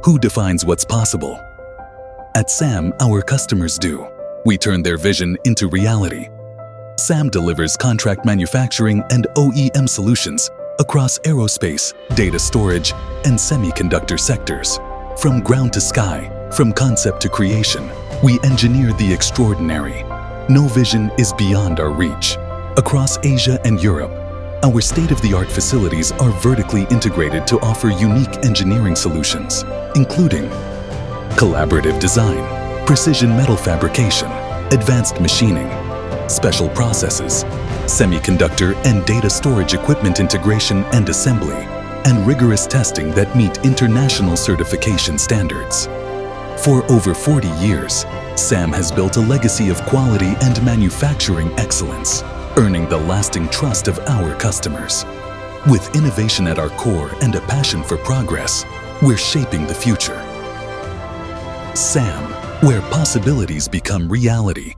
Who defines what's possible? At SAM, our customers do. We turn their vision into reality. SAM delivers contract manufacturing and OEM solutions across aerospace, data storage, and semiconductor sectors. From ground to sky, from concept to creation, we engineer the extraordinary. No vision is beyond our reach. Across Asia and Europe, our state-of-the-art facilities are vertically integrated to offer unique engineering solutions, including collaborative design, precision metal fabrication, advanced machining, special processes, semiconductor and data storage equipment integration and assembly, and rigorous testing that meet international certification standards. For over 40 years, SAM has built a legacy of quality and manufacturing excellence, earning the lasting trust of our customers. With innovation at our core and a passion for progress, we're shaping the future. SAM, where possibilities become reality.